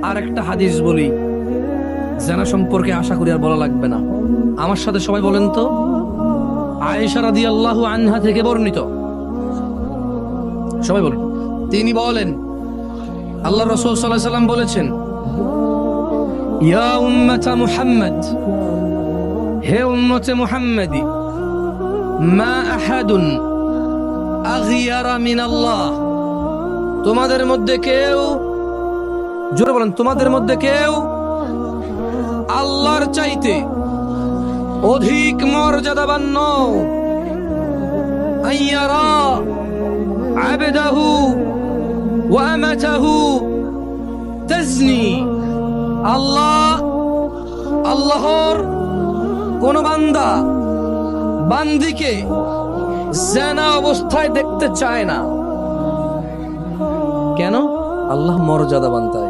আর একটা হাদিস বলি, জানা সম্পর্কে আশা করি আর বলা লাগবে না। আমার সাথে সবাই বলেন তো, আয়েশা রাদিয়াল্লাহু আনহা থেকে বর্ণিত, সবাই বলেন। তিনি বলেন, আল্লাহ রাসূল সাল্লাল্লাহু আলাইহি ওয়াসাল্লাম বলেছেন, ইয়া উম্মাতা মুহাম্মদ, হে উম্মতে মুহাম্মাদি, মা আহাদুন আগিয়ারা মিনাল্লাহ, তোমাদের মধ্যে কেউ, জোরে বলেন, তোমাদের মধ্যে কেউ আল্লাহর চাইতে অধিক মর্যাদাবান নও, আইয়ারা আবদাহু ওয়া আমাতাহু তাজনি, আল্লাহর কোন বান্দা বান্দিকে জানা অবস্থায় দেখতে চায় না। কেন? আল্লাহ মর্যাদাবান তাই।